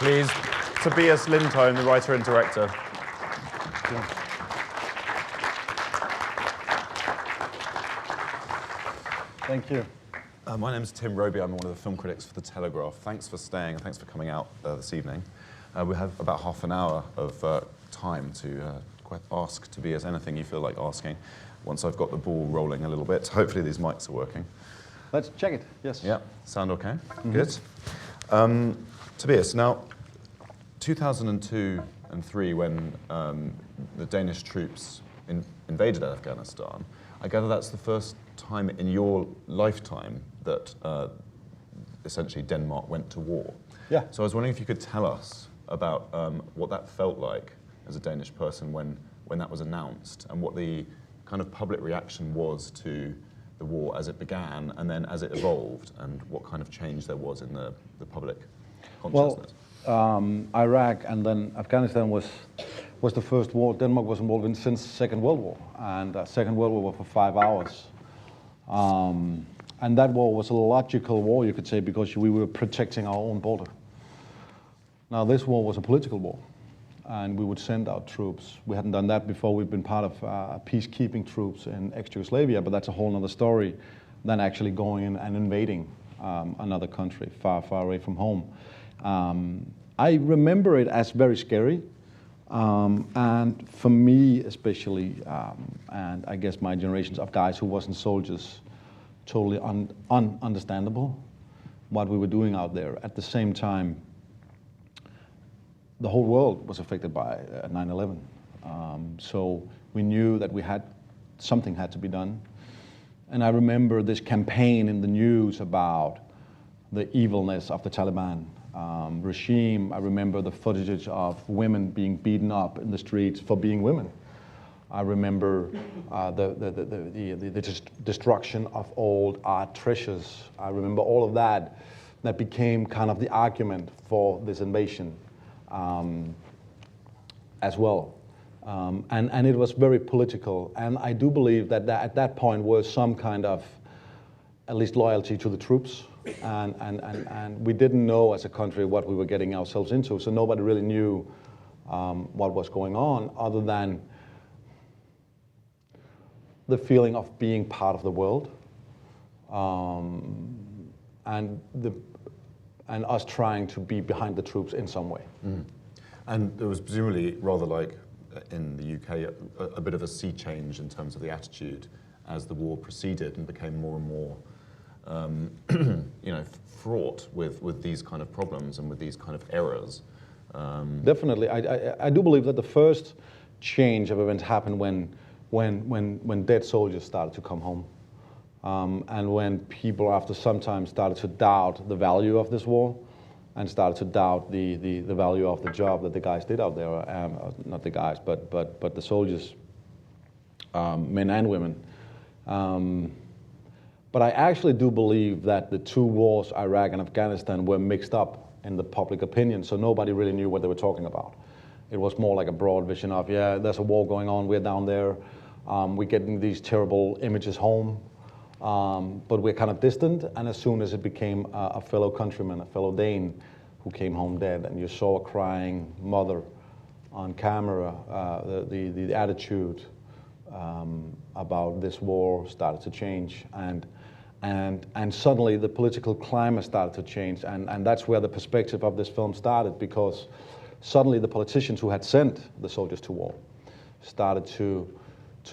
Please, Tobias Lindholm, the writer and director. Thank you. My name's Tim Roby. I'm one of the film critics for The Telegraph. Thanks for staying and thanks for coming out this evening. We have about half an hour of time to ask Tobias anything you feel like asking once I've got the ball rolling a little bit. Hopefully these mics are working. Let's check it, yes. Yeah, sound okay? Good. Tobias, now, 2002 and 2003, when the Danish troops invaded Afghanistan, I gather that's the first time in your lifetime that essentially Denmark went to war. Yeah. So I was wondering if you could tell us about what that felt like as a Danish person when that was announced, and what the kind of public reaction was to the war as it began and then as it evolved, and what kind of change there was in the public consciousness. Well, Iraq and then Afghanistan was the first war Denmark was involved in since Second World War, and Second World War for 5 hours. And that war was a logical war, you could say, because we were protecting our own border. Now this war was a political war, and we would send out troops. We hadn't done that before. We've been part of peacekeeping troops in ex-Yugoslavia, but that's a whole other story than actually going in and invading another country far, far away from home. I remember it as very scary, and for me especially, and I guess my generations of guys who wasn't soldiers, totally ununderstandable what we were doing out there. At the same time, the whole world was affected by 9/11. So we knew that something had to be done. And I remember this campaign in the news about the evilness of the Taliban regime. I remember the footage of women being beaten up in the streets for being women. I remember the destruction of old art treasures. I remember all of that became kind of the argument for this invasion as well. And it was very political. And I do believe that at that point was some kind of, at least, loyalty to the troops. And we didn't know as a country what we were getting ourselves into, so nobody really knew what was going on, other than the feeling of being part of the world, and us trying to be behind the troops in some way. And there was presumably, rather like in the UK, a bit of a sea change in terms of the attitude as the war proceeded and became more and more fraught with these kind of problems and with these kind of errors. Definitely. I do believe that the first change of events happened when dead soldiers started to come home. And when people after some time started to doubt the value of this war and started to doubt the value of the job that the guys did out there, not the guys, but the soldiers, men and women. But I actually do believe that the two wars, Iraq and Afghanistan, were mixed up in the public opinion, so nobody really knew what they were talking about. It was more like a broad vision of, yeah, there's a war going on, we're down there, we're getting these terrible images home, but we're kind of distant, and as soon as it became a fellow countryman, a fellow Dane, who came home dead, and you saw a crying mother on camera, the attitude about this war started to change, and suddenly the political climate started to change, and that's where the perspective of this film started, because suddenly the politicians who had sent the soldiers to war started to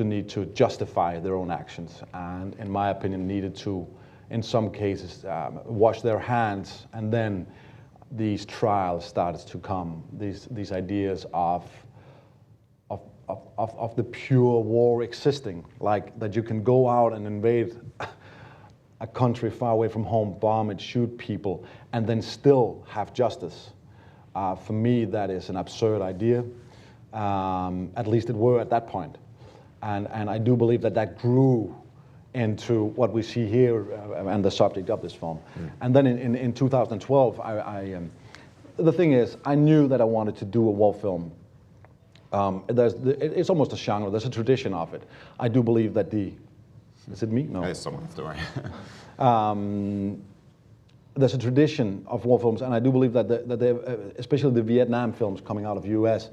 need to justify their own actions, and in my opinion needed to, in some cases, wash their hands. And then these trials started to come, these ideas of the pure war existing, like that you can go out and invade a country far away from home, bomb it, shoot people, and then still have justice. For me, that is an absurd idea. At least it were at that point. And I do believe that grew into what we see here and the subject of this film. And then in 2012, the thing is, I knew that I wanted to do a war film. It's almost a genre, there's a tradition of it. I do believe that is it me? No. It's someone, don't worry. there's a tradition of war films, and I do believe that especially the Vietnam films coming out of the US,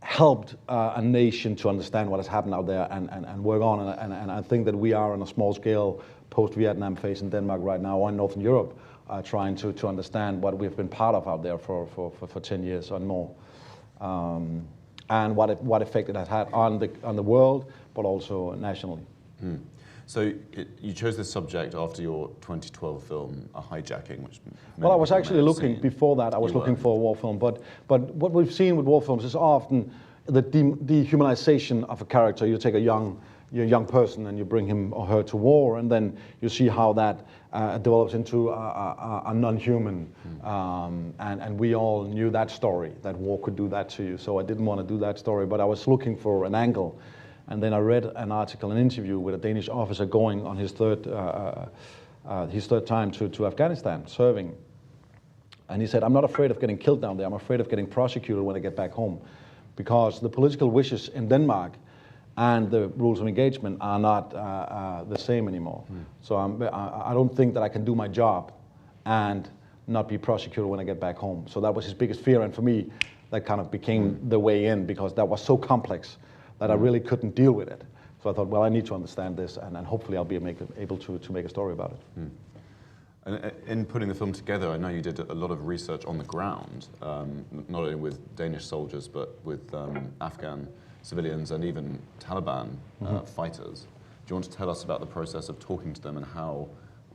helped a nation to understand what has happened out there and work on. And I think that we are on a small scale post-Vietnam phase in Denmark right now, or in Northern Europe, trying to understand what we've been part of out there for 10 years or more. And what effect it has had on the world, but also nationally. Mm. So you chose this subject after your 2012 film, Hijacking, which... Well, I was actually looking, before that, I was looking for a war film, but what we've seen with war films is often the dehumanization of a character. You take a young person and you bring him or her to war, and then you see how that develops into a non-human. And we all knew that story, that war could do that to you. So I didn't want to do that story, but I was looking for an angle. And then I read an article, an interview with a Danish officer going on his third time to Afghanistan, serving. And he said, I'm not afraid of getting killed down there. I'm afraid of getting prosecuted when I get back home. Because the political wishes in Denmark and the rules of engagement are not the same anymore. So I don't think that I can do my job and not be prosecuted when I get back home. So that was his biggest fear. And for me, that kind of became the way in, because that was so complex that I really couldn't deal with it. So I thought, well, I need to understand this, and hopefully I'll be able to make a story about it. And in putting the film together, I know you did a lot of research on the ground, not only with Danish soldiers, but with Afghan civilians and even Taliban fighters. Do you want to tell us about the process of talking to them and how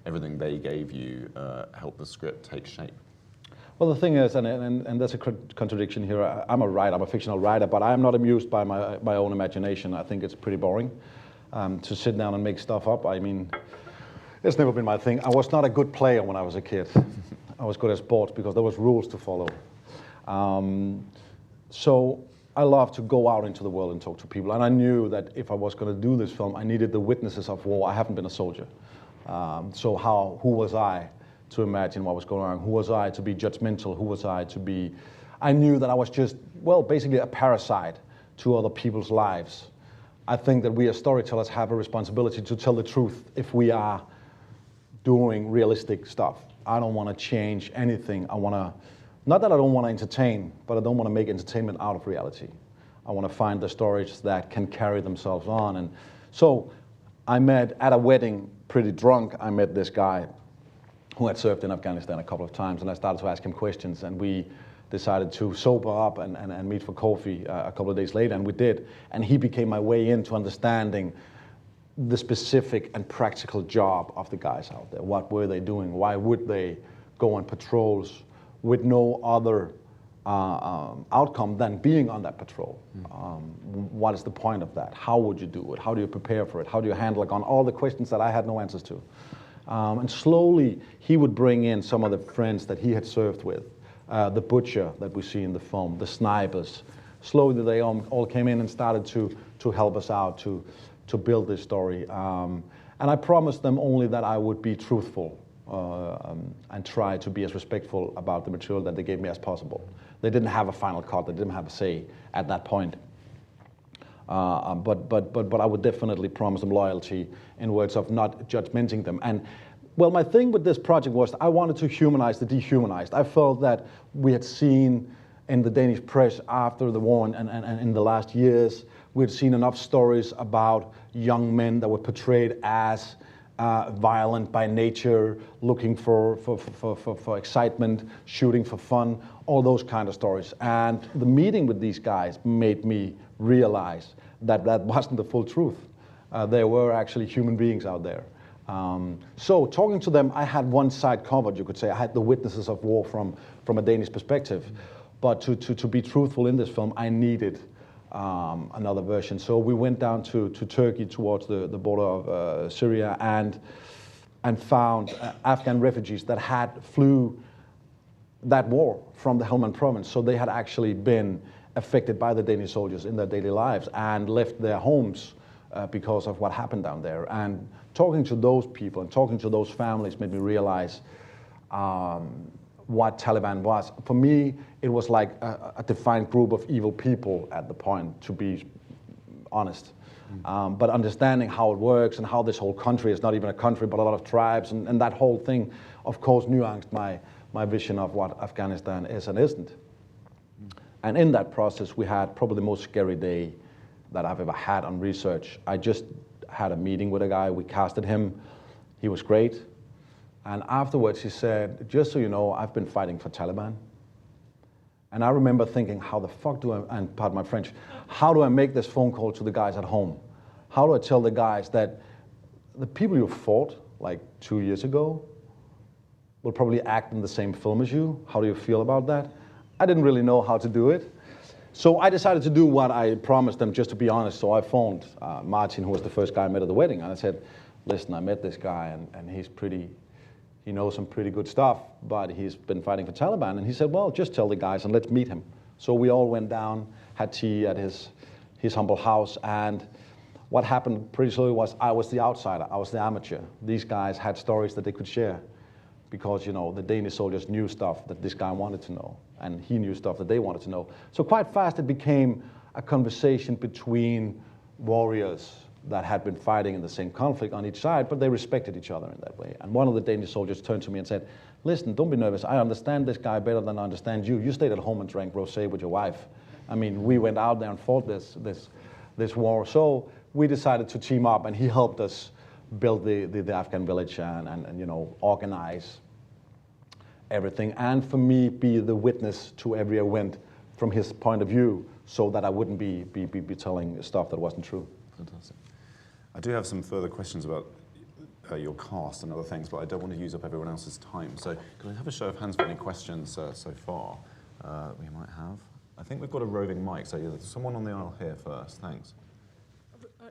everything they gave you helped the script take shape? Well, the thing is, and there's a contradiction here, I'm a fictional writer, but I'm not amused by my own imagination. I think it's pretty boring to sit down and make stuff up. I mean, it's never been my thing. I was not a good player when I was a kid. I was good at sports because there was rules to follow. So I love to go out into the world and talk to people. And I knew that if I was going to do this film, I needed the witnesses of war. I haven't been a soldier. So who was I to imagine what was going on? Who was I to be judgmental? Who was I to be... I knew that I was just, well, basically a parasite to other people's lives. I think that we as storytellers have a responsibility to tell the truth if we are doing realistic stuff. I don't want to change anything. I want to, not that I don't want to entertain, but I don't want to make entertainment out of reality. I want to find the stories that can carry themselves on. And so I met at a wedding, pretty drunk, I met this guy who had served in Afghanistan a couple of times, and I started to ask him questions, and we decided to sober up and meet for coffee a couple of days later, and we did. And he became my way into understanding the specific and practical job of the guys out there. What were they doing? Why would they go on patrols with no other outcome than being on that patrol? What is the point of that? How would you do it? How do you prepare for it? How do you handle it? On all the questions that I had no answers to. And slowly he would bring in some of the friends that he had served with, the butcher that we see in the film, the snipers. Slowly they all came in and started to help us out, to build this story. And I promised them only that I would be truthful and try to be as respectful about the material that they gave me as possible. They didn't have a final cut, they didn't have a say at that point. But I would definitely promise them loyalty in words of not judgmenting them. And well, my thing with this project was I wanted to humanize the dehumanized. I felt that we had seen in the Danish press after the war and in the last years, we had seen enough stories about young men that were portrayed as violent by nature, looking for excitement, shooting for fun, all those kind of stories. And the meeting with these guys made me realize that that wasn't the full truth. There were actually human beings out there. So talking to them, I had one side covered, you could say. I had the witnesses of war from a Danish perspective. But to be truthful in this film, I needed another version. So we went down to Turkey towards the border of Syria and found Afghan refugees that had flew that war from the Helmand province. So they had actually been affected by the Danish soldiers in their daily lives and left their homes because of what happened down there. And talking to those people and talking to those families made me realize what Taliban was. For me, it was like a defined group of evil people at the point, to be honest. But understanding how it works and how this whole country is not even a country, but a lot of tribes, and that whole thing, of course, nuanced my vision of what Afghanistan is and isn't. And in that process, we had probably the most scary day that I've ever had on research. I just had a meeting with a guy, we casted him, he was great. And afterwards he said, just so you know, I've been fighting for Taliban. And I remember thinking, how the fuck do I, and pardon my French, how do I make this phone call to the guys at home? How do I tell the guys that the people you fought like 2 years ago will probably act in the same film as you? How do you feel about that? I didn't really know how to do it. So I decided to do what I promised them, just to be honest. So I phoned Martin, who was the first guy I met at the wedding, and I said, listen, I met this guy, and he knows some pretty good stuff, but he's been fighting for Taliban. And he said, well, just tell the guys and let's meet him. So we all went down, had tea at his humble house, and what happened pretty slowly was I was the outsider, I was the amateur. These guys had stories that they could share because, you know, the Danish soldiers knew stuff that this guy wanted to know, and he knew stuff that they wanted to know. So quite fast it became a conversation between warriors that had been fighting in the same conflict on each side, but they respected each other in that way. And one of the Danish soldiers turned to me and said, listen, don't be nervous. I understand this guy better than I understand you. You stayed at home and drank rosé with your wife. I mean, we went out there and fought this war. So we decided to team up, and he helped us build the Afghan village and you know, organize everything. And for me, be the witness to every event from his point of view, so that I wouldn't be telling stuff that wasn't true. Fantastic. I do have some further questions about your cast and other things, but I don't want to use up everyone else's time. So can I have a show of hands for any questions so far we might have? I think we've got a roving mic, so there's someone on the aisle here first. Thanks.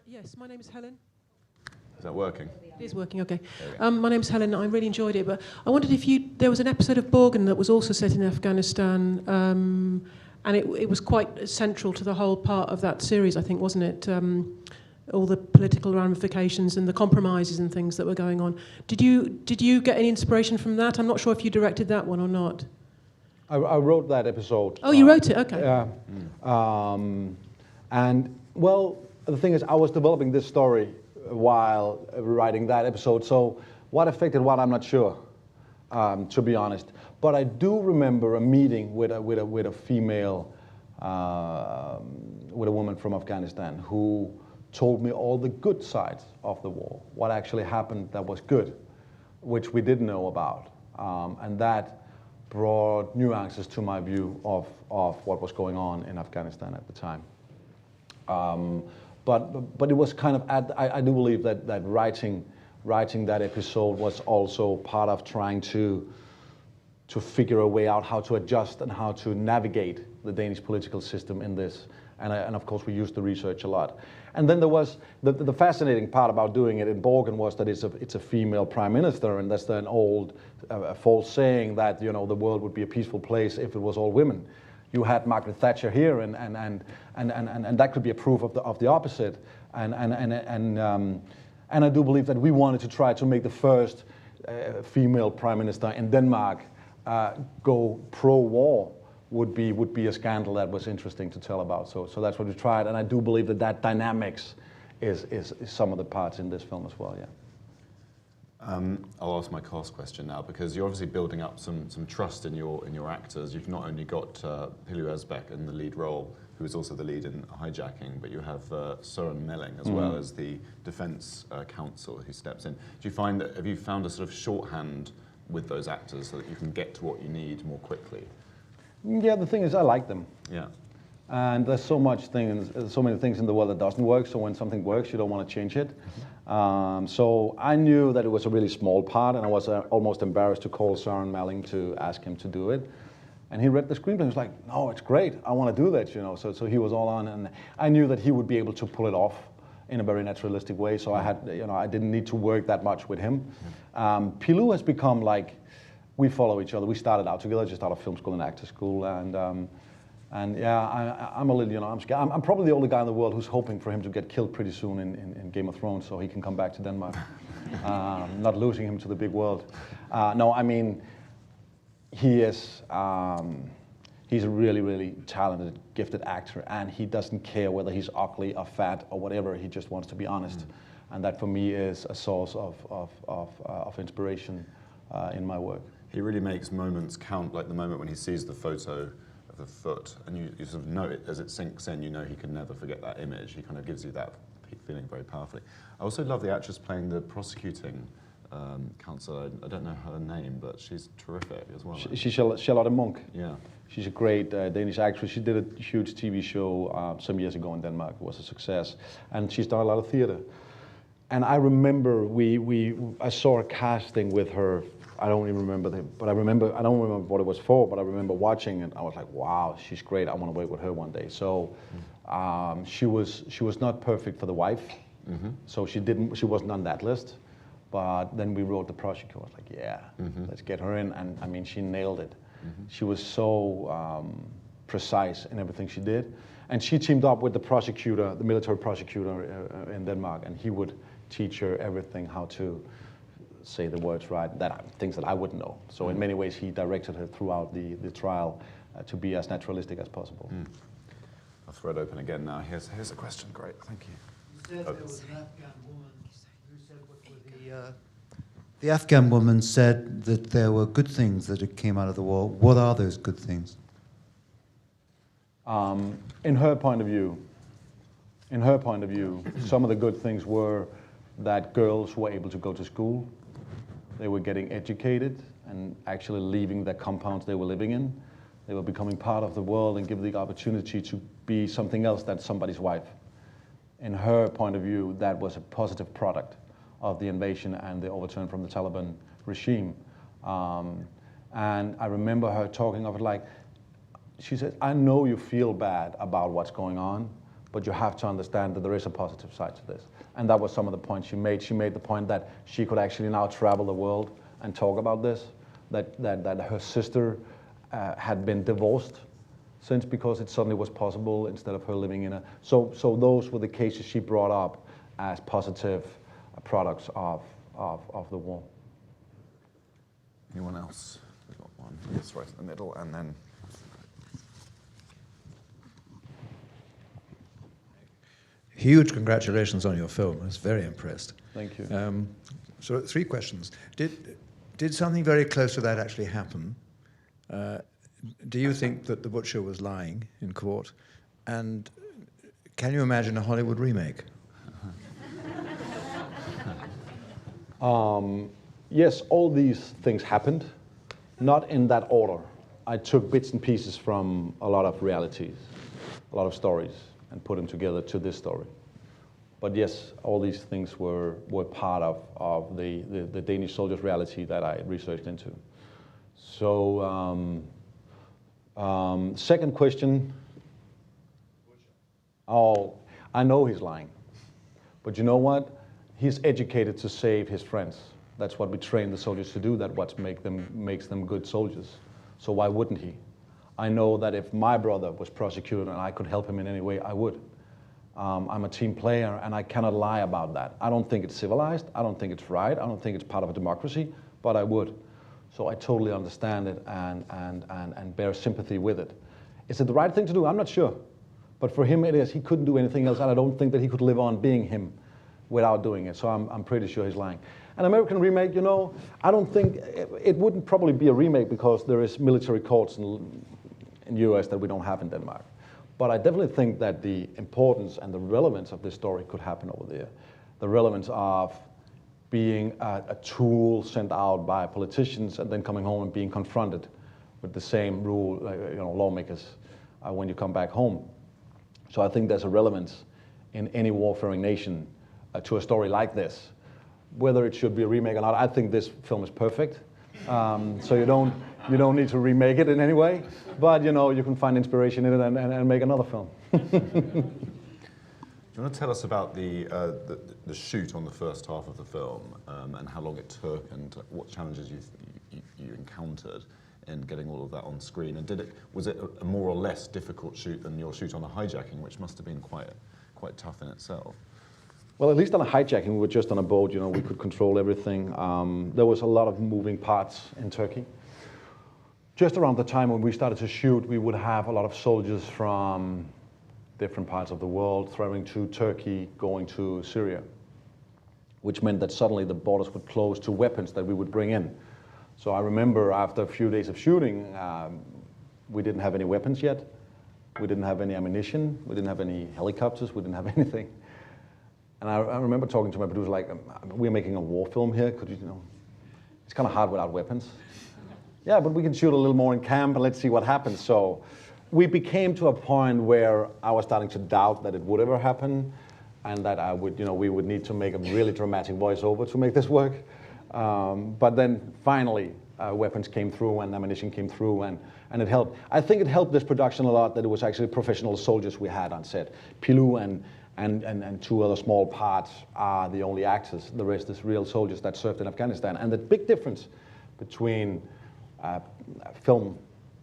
Yes, my name is Helen. Is that working? It is working, okay. My name's Helen. I really enjoyed it, but I wondered if there was an episode of Borgen that was also set in Afghanistan, and it was quite central to the whole part of that series, I think, wasn't it? All the political ramifications and the compromises and things that were going on. Did you get any inspiration from that? I'm not sure if you directed that one or not. I wrote that episode. Oh, you wrote it? Okay. Yeah. And, well, the thing is, I was developing this story while writing that episode, so what affected what, I'm not sure, to be honest. But I do remember a meeting with a female, with a woman from Afghanistan who told me all the good sides of the war, what actually happened that was good, which we didn't know about. And that brought nuances to my view of what was going on in Afghanistan at the time. But it was kind of, I do believe that writing that episode was also part of trying to figure a way out how to adjust and how to navigate the Danish political system in this. And of course we used the research a lot. And then there was, the fascinating part about doing it in Borgen was that it's a female prime minister, and that's an old false saying that, you know, the world would be a peaceful place if it was all women. You had Margaret Thatcher here, and that could be a proof of the opposite. And I do believe that we wanted to try to make the first female prime minister in Denmark go pro-war would be a scandal that was interesting to tell about. So that's what we tried, and I do believe that dynamics is some of the parts in this film as well. Yeah. I'll ask my cast question now, because you're obviously building up some trust in your actors. You've not only got Pilou Asbæk in the lead role, who is also the lead in Hijacking, but you have Søren Melling as well as the defence counsel who steps in. Have you found a sort of shorthand with those actors so that you can get to what you need more quickly? Yeah, the thing is, I like them. Yeah. And there's so many things in the world that doesn't work, so when something works, you don't want to change it. So I knew that it was a really small part, and I was almost embarrassed to call Søren Melling to ask him to do it. And he read the screenplay and he was like, no, it's great, I want to do that, you know. So he was all on, and I knew that he would be able to pull it off in a very naturalistic way, so I didn't need to work that much with him. Pilou has become like, we follow each other. We started out together, just out of film school and actor school, and yeah, I'm a little, you know, I'm scared. I'm probably the only guy in the world who's hoping for him to get killed pretty soon in Game of Thrones, so he can come back to Denmark. Not losing him to the big world. No, I mean, he is He's a really, really talented, gifted actor, and he doesn't care whether he's ugly or fat or whatever. He just wants to be honest, and that for me is a source of inspiration in my work. He really makes moments count, like the moment when he sees the photo of the foot, and you sort of know it as it sinks in. You know he can never forget that image. He kind of gives you that feeling very powerfully. I also love the actress playing the prosecuting counsel. I don't know her name, but she's terrific as well. She's Charlotte Monk. Yeah. She's a great Danish actress. She did a huge TV show some years ago in Denmark. It was a success, and she's done a lot of theater. And I remember I saw a casting with her. I don't even remember but I don't remember what it was for, but I remember watching it. I was like, wow, she's great. I want to work with her one day. So she was not perfect for the wife. So she wasn't on that list. But then we wrote the prosecutor. I was like, yeah, let's get her in. And I mean, she nailed it. She was so precise in everything she did. And she teamed up with the prosecutor, the military prosecutor in Denmark, and he would teach her everything, how to say the words right, things that I wouldn't know. So in many ways, he directed her throughout the trial to be as naturalistic as possible. I'll throw it open again now. Here's a question. Great, thank you. You said there was an Afghan woman. You said the Afghan woman said that there were good things that came out of the war. What are those good things? In her point of view, some of the good things were that girls were able to go to school. They were getting educated and actually leaving the compounds they were living in. They were becoming part of the world and given the opportunity to be something else than somebody's wife. In her point of view, that was a positive product of the invasion and the overturn from the Taliban regime. And I remember her talking of it like, she said, I know you feel bad about what's going on, but you have to understand that there is a positive side to this. And that was some of the points she made. She made the point that she could actually now travel the world and talk about this, that her sister had been divorced since because it suddenly was possible instead of her living in a... So those were the cases she brought up as positive products of the war. Anyone else? We've got one. Yes, right in the middle, and then... Huge congratulations on your film. I was very impressed. Thank you. So 3 questions. Did something very close to that actually happen? Do you think that the butcher was lying in court? And can you imagine a Hollywood remake? Yes, all these things happened, not in that order. I took bits and pieces from a lot of realities, a lot of stories, and put them together to this story. But yes, all these things were part of the Danish soldiers' reality that I researched into. So, second question. Oh, I know he's lying. But you know what? He's educated to save his friends. That's what we train the soldiers to do. That's what makes them good soldiers. So why wouldn't he? I know that if my brother was prosecuted and I could help him in any way, I would. I'm a team player and I cannot lie about that. I don't think it's civilized, I don't think it's right, I don't think it's part of a democracy, but I would. So I totally understand it and bear sympathy with it. Is it the right thing to do? I'm not sure. But for him it is. He couldn't do anything else and I don't think that he could live on being him without doing it. So I'm pretty sure he's lying. An American remake, you know, I don't think, it wouldn't probably be a remake because there is military courts in US that we don't have in Denmark. But I definitely think that the importance and the relevance of this story could happen over there. The relevance of being a tool sent out by politicians and then coming home and being confronted with the same rule, lawmakers when you come back home. So I think there's a relevance in any warfaring nation to a story like this. Whether it should be a remake or not, I think this film is perfect. So you don't need to remake it in any way, but you can find inspiration in it and make another film. Do you want to tell us about the shoot on the first half of the film and how long it took and what challenges you encountered in getting all of that on screen? And was it a more or less difficult shoot than your shoot on a hijacking, which must have been quite tough in itself? Well, at least on a hijacking, we were just on a boat, we could control everything. There was a lot of moving parts in Turkey. just around the time when we started to shoot, we would have a lot of soldiers from different parts of the world traveling to Turkey, going to Syria, which meant that suddenly the borders would close to weapons that we would bring in. So I remember after a few days of shooting, we didn't have any weapons yet. We didn't have any ammunition. We didn't have any helicopters. We didn't have anything. And I remember talking to my producer, like, we're making a war film here. Could you know, it's kind of hard without weapons. Yeah, but we can shoot a little more in camp and let's see what happens. So we became to a point where I was starting to doubt that it would ever happen, and that I would, we would need to make a really dramatic voiceover to make this work. But then finally, weapons came through and ammunition came through, and it helped. I think it helped this production a lot that it was actually professional soldiers we had on set. Pilou and two other small parts are the only actors. The rest is real soldiers that served in Afghanistan. And the big difference between film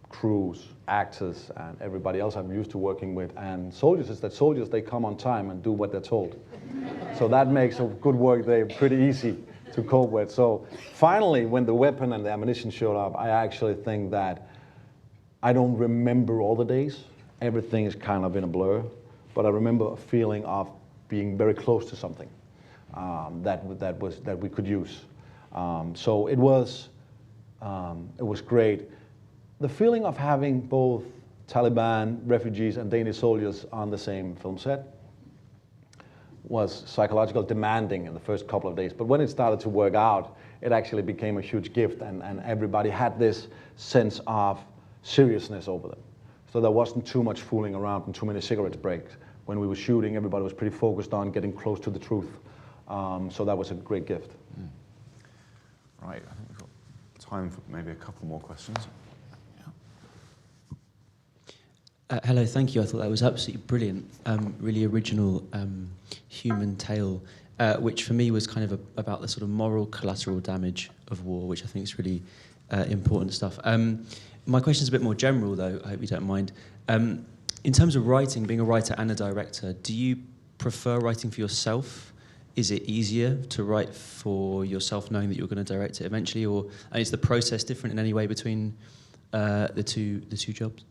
crews, actors, and everybody else I'm used to working with, and soldiers is that soldiers, they come on time and do what they're told. So that makes a good work day pretty easy to cope with. So finally, when the weapon and the ammunition showed up, I actually think that I don't remember all the days. Everything is kind of in a blur, but I remember a feeling of being very close to something that we could use. So it was great. The feeling of having both Taliban, refugees, and Danish soldiers on the same film set was psychological demanding in the first couple of days. But when it started to work out, it actually became a huge gift, and everybody had this sense of seriousness over them. So there wasn't too much fooling around and too many cigarette breaks. When we were shooting, everybody was pretty focused on getting close to the truth. So that was a great gift. Mm. Right, I think we've got time for maybe a couple more questions. Hello, thank you. I thought that was absolutely brilliant. Really original human tale, which for me was kind of about the sort of moral collateral damage of war, which I think is really important stuff. My question is a bit more general, though. I hope you don't mind. In terms of writing, being a writer and a director, do you prefer writing for yourself? Is it easier to write for yourself, knowing that you're going to direct it eventually, or and is the process different in any way between the two jobs?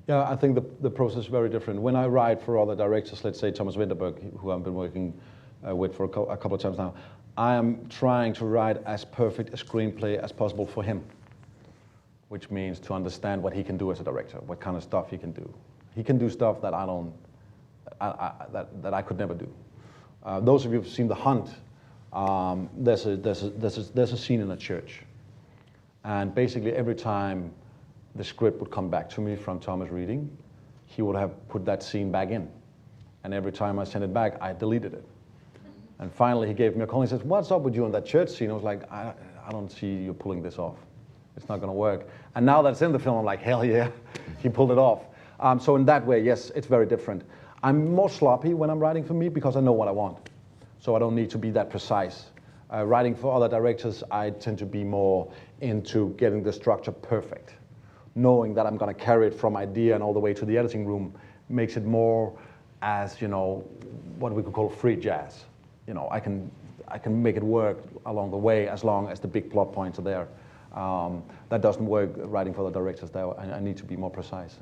Yeah, I think the process is very different. When I write for other directors, let's say Thomas Vinterberg, who I've been working with for a couple of times now, I am trying to write as perfect a screenplay as possible for him, which means to understand what he can do as a director, what kind of stuff he can do. He can do stuff that that I could never do. Those of you who've seen The Hunt, there's a scene in a church, and basically every time the script would come back to me from Thomas reading, he would have put that scene back in. And every time I sent it back, I deleted it. And finally he gave me a call and he says, "What's up with you on that church scene?" I was like, I don't see you pulling this off. It's not gonna work. And now that's in the film, I'm like, hell yeah, he pulled it off. So in that way, yes, it's very different. I'm more sloppy when I'm writing for me because I know what I want. So I don't need to be that precise. Writing for other directors, I tend to be more into getting the structure perfect. Knowing that I'm going to carry it from idea and all the way to the editing room makes it more as, what we could call free jazz. I can make it work along the way as long as the big plot points are there. That doesn't work writing for the directors, though. I need to be more precise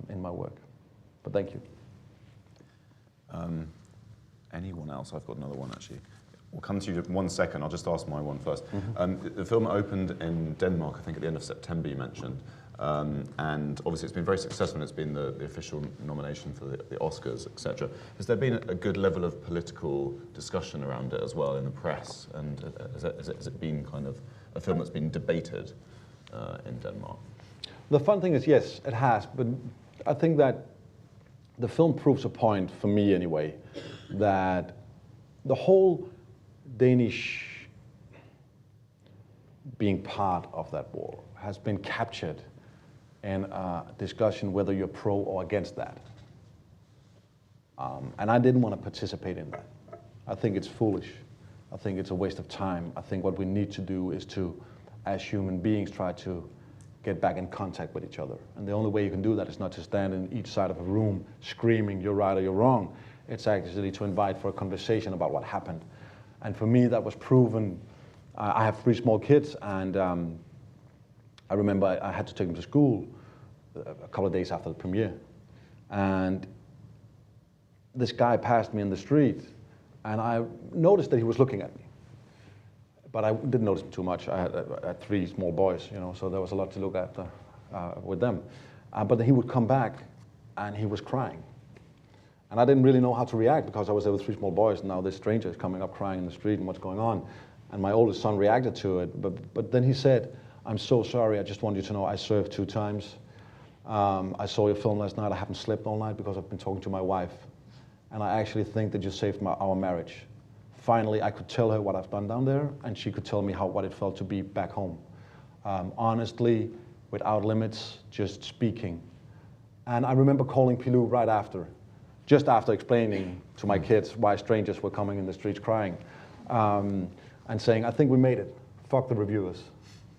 in my work. But thank you. Anyone else? I've got another one, actually. We'll come to you in 1 second. I'll just ask my one first. Mm-hmm. The film opened in Denmark, I think, at the end of September, you mentioned. And obviously it's been very successful, and it's been the official nomination for the Oscars, etc. Has there been a good level of political discussion around it as well in the press? And has it been kind of a film that's been debated in Denmark? The fun thing is, yes, it has. But I think that the film proves a point, for me anyway, that the whole Danish being part of that war has been captured in a discussion whether you're pro or against that. And I didn't want to participate in that. I think it's foolish. I think it's a waste of time. I think what we need to do is to, as human beings, try to get back in contact with each other. And the only way you can do that is not to stand in each side of a room screaming, "You're right" or "You're wrong." It's actually to invite for a conversation about what happened. And for me, that was proven. I have 3 small kids, and I remember I had to take him to school a couple of days after the premiere. And this guy passed me in the street, and I noticed that he was looking at me. But I didn't notice him too much. I had 3 small boys, you know, so there was a lot to look at with them. But then he would come back, and he was crying. And I didn't really know how to react because I was there with 3 small boys, and now this stranger is coming up crying in the street, and what's going on? And my oldest son reacted to it, but then he said, "I'm so sorry, I just want you to know I served 2 times. I saw your film last night, I haven't slept all night because I've been talking to my wife. And I actually think that you saved our marriage. Finally, I could tell her what I've done down there, and she could tell me what it felt to be back home. Honestly, without limits, just speaking." And I remember calling Pilou right after, just after explaining to my kids why strangers were coming in the streets crying, and saying, "I think we made it. Fuck the reviewers.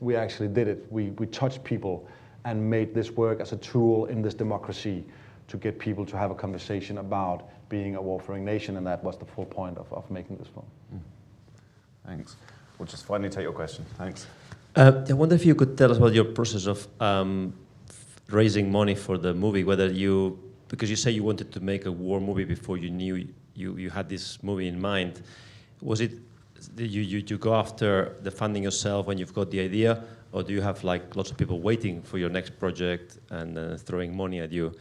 We actually did it. We touched people and made this work as a tool in this democracy to get people to have a conversation about being a warfaring nation," and that was the full point of making this film. Thanks. We'll just finally take your question. Thanks. I wonder if you could tell us about your process of raising money for the movie, whether you, because you say you wanted to make a war movie before you knew you had this movie in mind. Was it you go after the funding yourself when you've got the idea, or do you have like lots of people waiting for your next project and throwing money at you?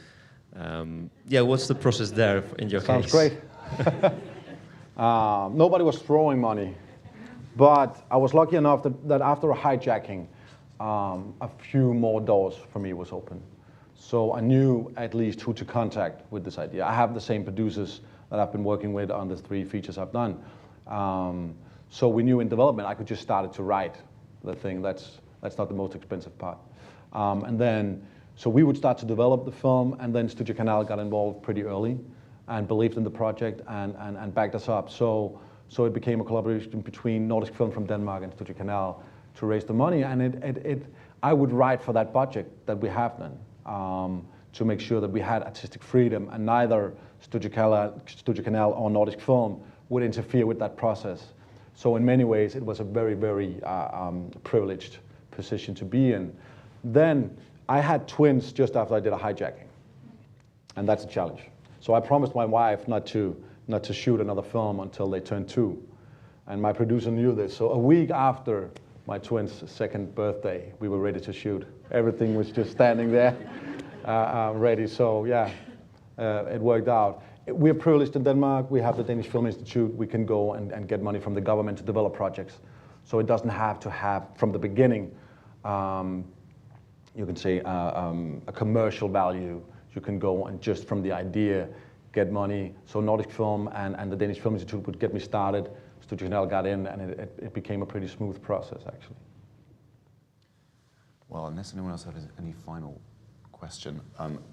Yeah, what's the process there in your case? Sounds great. Nobody was throwing money, but I was lucky enough that after a hijacking, a few more doors for me was open. So I knew at least who to contact with this idea. I have the same producers that I've been working with on the 3 features I've done. So we knew in development I could just start to write the thing. That's not the most expensive part. And then, so we would start to develop the film, and then Studio Canal got involved pretty early and believed in the project and backed us up. So it became a collaboration between Nordisk Film from Denmark and Studio Canal to raise the money. And I would write for that budget that we have then, to make sure that we had artistic freedom, and neither Studio Canal or Nordisk Film would interfere with that process. So in many ways, it was a very, very privileged position to be in. Then I had twins just after I did a hijacking, and that's a challenge. So I promised my wife not to shoot another film until they turned 2, and my producer knew this. So a week after my twins' 2nd birthday, we were ready to shoot. Everything was just standing there, ready. So yeah, it worked out. We're privileged in Denmark. We have the Danish Film Institute. We can go and get money from the government to develop projects. So it doesn't have to have, from the beginning, you can say a commercial value. You can go and just from the idea, get money. So Nordisk Film and the Danish Film Institute would get me started. Studio Canal got in, and it became a pretty smooth process, actually. Well, unless anyone else has any final question,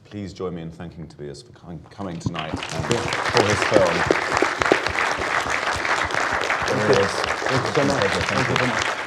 please join me in thanking Tobias for coming tonight for his film. Thank you so much. Thank you so much.